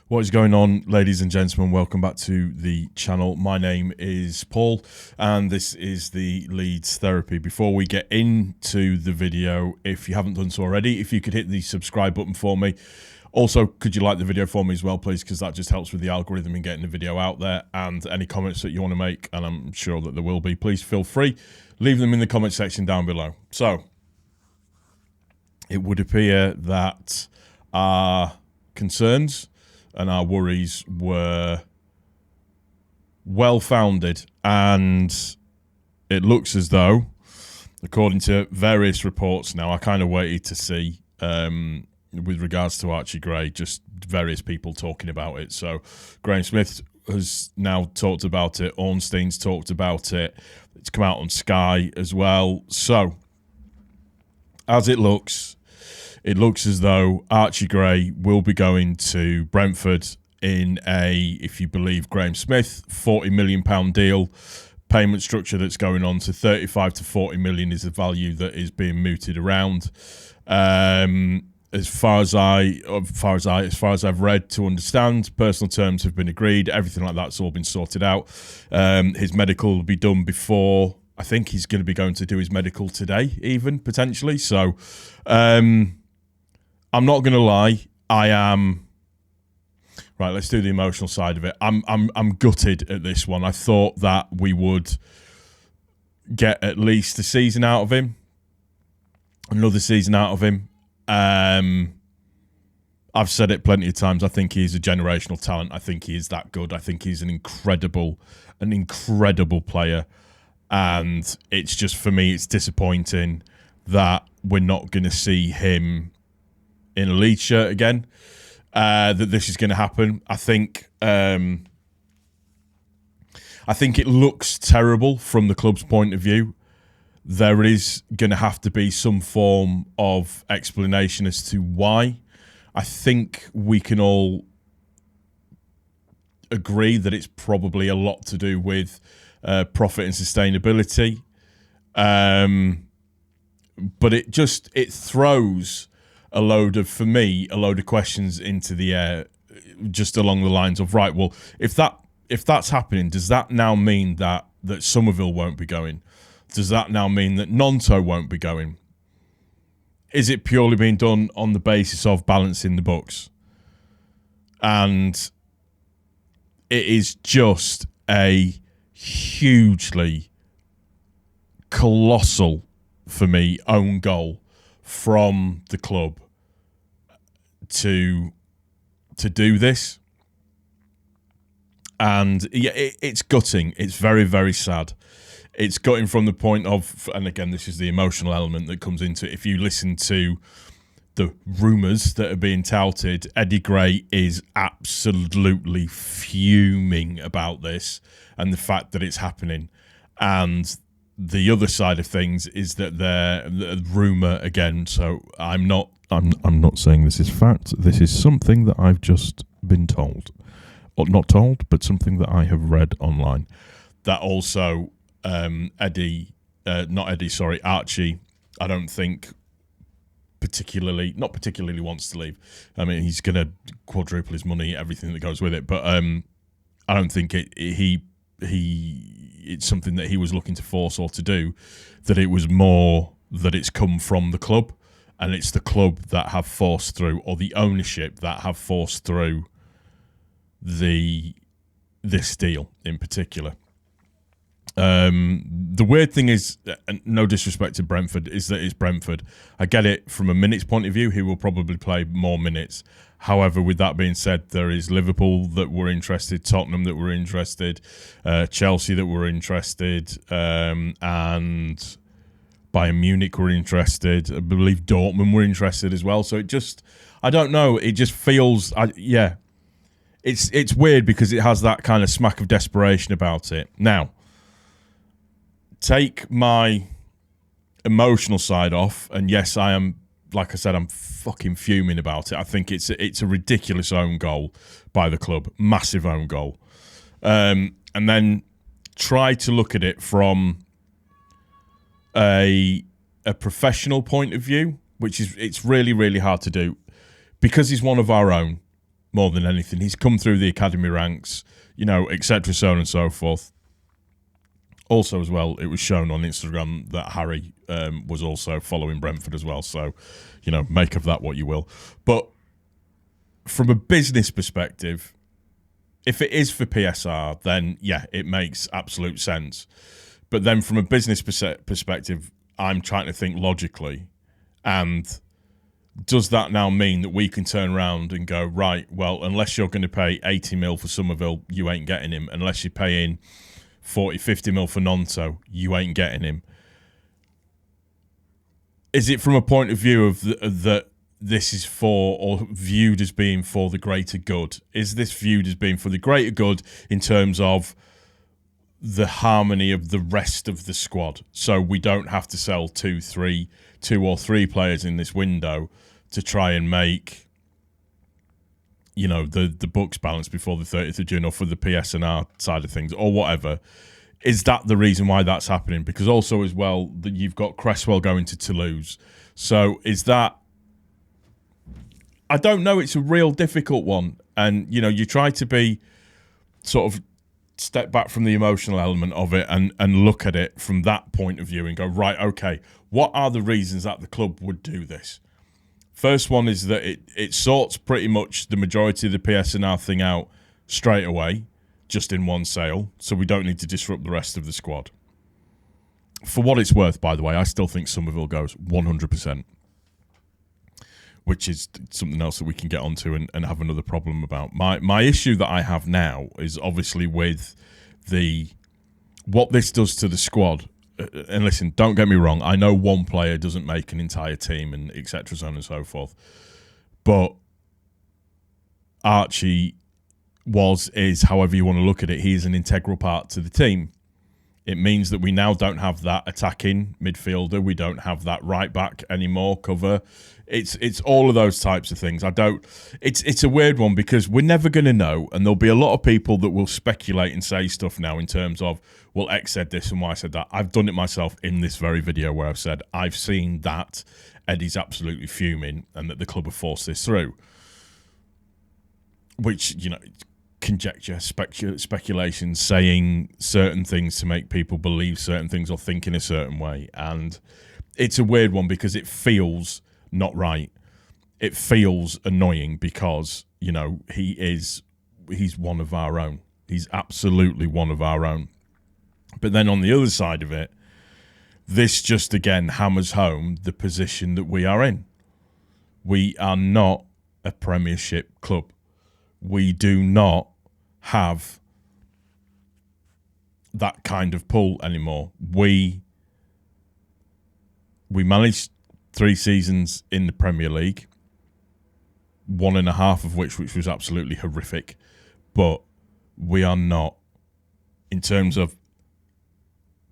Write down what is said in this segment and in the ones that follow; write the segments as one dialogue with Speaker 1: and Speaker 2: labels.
Speaker 1: What is going on, ladies and gentlemen? Welcome back to the channel. My name is Paul and this is the Leeds Therapy. Before we get into the video, if you haven't done so already, if you could hit the subscribe button for me. Also, could you like the video for me as well, please, because that just helps with the algorithm and getting the video out there. And any comments that you want to make, and I'm sure that there will be, please feel free. Leave them in the comment section down below. So, it would appear that our concerns and our worries were well-founded, and it looks as though, according to various reports now, I kind of waited to see, with regards to Archie Gray, just various people talking about it. So Graham Smith has now talked about it, Ornstein's talked about it, it's come out on Sky as well. So, as it looks as though Archie Gray will be going to Brentford in a, if you believe Graham Smith, £40 million deal. Payment structure that's going on to 35 to 40 million is the value that is being mooted around. As far as I've read to understand, personal terms have been agreed. Everything like that's all been sorted out. His medical will be done before. I think he's going to be going to do his medical today, even potentially. So, I'm not going to lie. I am right. Let's do the emotional side of it. I'm gutted at this one. I thought that we would get at least a season out of him, another season out of him. I've said it plenty of times. I think he's a generational talent. I think he is that good. I think he's an incredible player. And it's just, for me, it's disappointing that we're not going to see him in a Leeds shirt again, that this is going to happen. I think it looks terrible from the club's point of view. There is going to have to be some form of explanation as to why. I think we can all agree that it's probably a lot to do with profit and sustainability. But it throws a load of questions into the air, just along the lines of, right, well, if that's happening, does that now mean that Somerville won't be going? Does that now mean that Nonto won't be going? Is it purely being done on the basis of balancing the books? And it is just a hugely colossal, for me, own goal from the club to do this. And yeah, it's gutting. It's very, very sad. It's gutting from the point of, and again, this is the emotional element that comes into it. If you listen to the rumours that are being touted, Eddie Gray is absolutely fuming about this and the fact that it's happening. And the other side of things is that the rumour again. So I'm not saying this is fact. This is something that I've just been told, or not told, but something that I have read online. That also Archie, I don't think not particularly wants to leave. I mean, he's going to quadruple his money, everything that goes with it. But I don't think it's something that he was looking to force or to do. That it was more that it's come from the club, and it's the club that have forced through, or the ownership that have forced through this deal in particular. The weird thing is, and no disrespect to Brentford, is that it's Brentford. I get it from a minutes point of view. He will probably play more minutes. However, with that being said, there is Liverpool that were interested, Tottenham that were interested, Chelsea that were interested, and Bayern Munich were interested. I believe Dortmund were interested as well. So it just, I don't know. It just feels, it's weird because it has that kind of smack of desperation about it. Now, take my emotional side off, and yes, I am, like I said, I'm fucking fuming about it. I think it's a ridiculous own goal by the club, massive own goal. And then try to look at it from a professional point of view, which is, it's really, really hard to do because he's one of our own. more than anything. He's come through the academy ranks, etc., so on and so forth. Also, as well, it was shown on Instagram that Harry was also following Brentford as well. So, make of that what you will. But from a business perspective, if it is for PSR, then yeah, it makes absolute sense. But then from a business perspective, I'm trying to think logically. And does that now mean that we can turn around and go, right, well, unless you're going to pay 80 mil for Somerville, you ain't getting him. Unless you're paying 40, 50 mil for Nonto, you ain't getting him. Is it from a point of view of that this is for, or viewed as being for the greater good? Is this viewed as being for the greater good in terms of the harmony of the rest of the squad? So we don't have to sell two or three players in this window to try and make, the books balance before the 30th of June, or for the PSNR side of things, or whatever. Is that the reason why that's happening? Because also as well, that you've got Cresswell going to Toulouse. So is that... I don't know. It's a real difficult one. And, you try to be sort of step back from the emotional element of it and look at it from that point of view and go, right, okay, what are the reasons that the club would do this? First one is that it sorts pretty much the majority of the PSNR thing out straight away, just in one sale, so we don't need to disrupt the rest of the squad. For what it's worth, by the way, I still think Somerville goes 100%, which is something else that we can get onto and have another problem about. My issue that I have now is obviously with what this does to the squad. And listen, don't get me wrong, I know one player doesn't make an entire team and etc., so on and so forth, but Archie is, however you want to look at it, he is an integral part to the team. It means that we now don't have that attacking midfielder. We don't have that right back anymore, cover. It's all of those types of things. It's a weird one because we're never going to know, and there'll be a lot of people that will speculate and say stuff now in terms of, well, X said this and Y said that. I've done it myself in this very video where I've said I've seen that Eddie's absolutely fuming and that the club have forced this through. Which, conjecture, speculation, saying certain things to make people believe certain things or think in a certain way. And it's a weird one because it feels not right. It feels annoying because, he's one of our own. He's absolutely one of our own. But then on the other side of it, this just again hammers home the position that we are in. We are not a Premiership club. We do not have that kind of pull anymore. We managed 3 seasons in the Premier League, 1.5 of which was absolutely horrific, but we are not, in terms of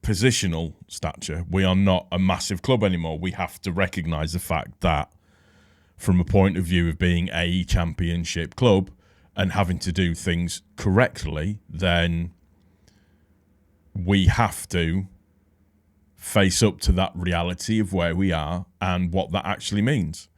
Speaker 1: positional stature, we are not a massive club anymore. We have to recognise the fact that from a point of view of being a championship club and having to do things correctly, then we have to face up to that reality of where we are and what that actually means.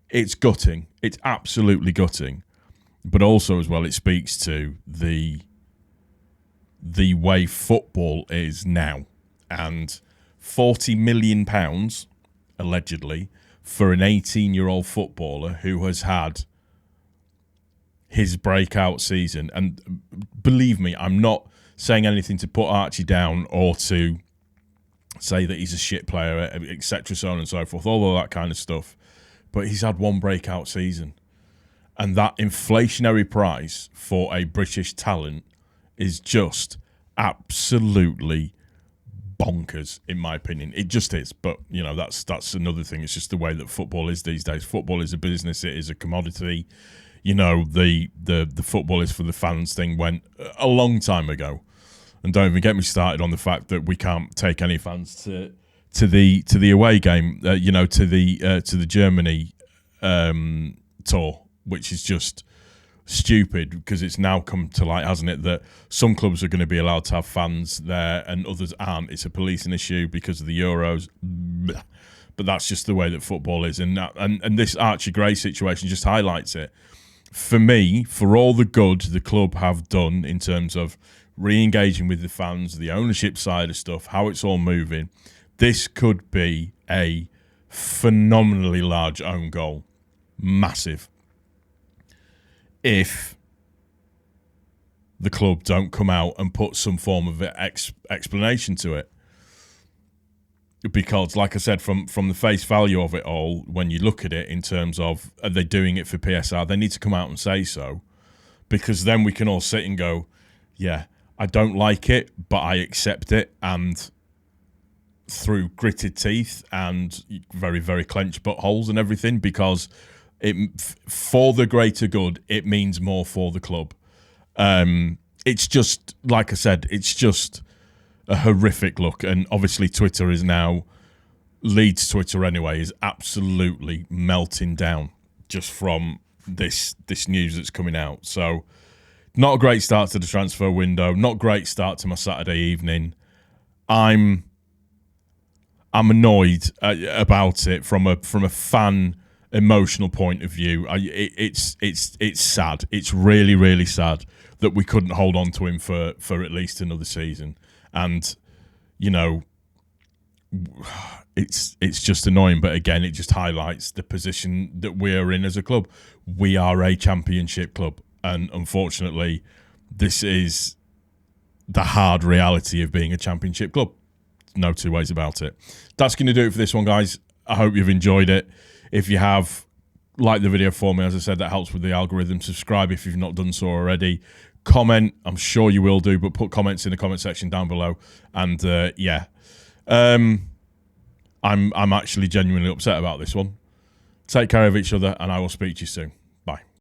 Speaker 1: It's gutting. It's absolutely gutting. But also as well, it speaks to the way football is now. And £40 million, allegedly, for an 18-year-old footballer who has had his breakout season. And believe me, I'm not saying anything to put Archie down or to say that he's a shit player, etc., so on and so forth, all of that kind of stuff. But he's had one breakout season. And that inflationary price for a British talent is just absolutely bonkers, in my opinion. It just is. But, that's another thing. It's just the way that football is these days. Football is a business. It is a commodity. The football is for the fans thing went a long time ago. And don't even get me started on the fact that we can't take any fans to the away game, to the Germany tour, which is just stupid because it's now come to light, hasn't it, that some clubs are going to be allowed to have fans there and others aren't. It's a policing issue because of the Euros. But that's just the way that football is. And this Archie Gray situation just highlights it. for me, for all the good the club have done in terms of re-engaging with the fans, the ownership side of stuff, how it's all moving, this could be a phenomenally large own goal. Massive. If the club don't come out and put some form of explanation to it. Because, like I said, from the face value of it all, when you look at it in terms of, are they doing it for PSR, they need to come out and say so. Because then we can all sit and go, yeah, I don't like it, but I accept it. And through gritted teeth and very, very clenched buttholes and everything, because for the greater good, it means more for the club. It's just, like I said, it's just a horrific look. And obviously Twitter is now, Leeds Twitter anyway, is absolutely melting down just from this news that's coming out. So not a great start to the transfer window, not great start to my Saturday evening. I'm annoyed about it from a fan emotional point of view. It's sad. It's really, really sad that we couldn't hold on to him for at least another season. And, you know, it's just annoying. But again, it just highlights the position that we're in as a club. We are a championship club. And unfortunately, this is the hard reality of being a championship club. No two ways about it. That's going to do it for this one, guys. I hope you've enjoyed it. If you have, like the video for me. As I said, that helps with the algorithm. Subscribe if you've not done so already. Comment, I'm sure you will do, but put comments in the comment section down below. And I'm actually genuinely upset about this one. Take care of each other, and I will speak to you soon. Bye.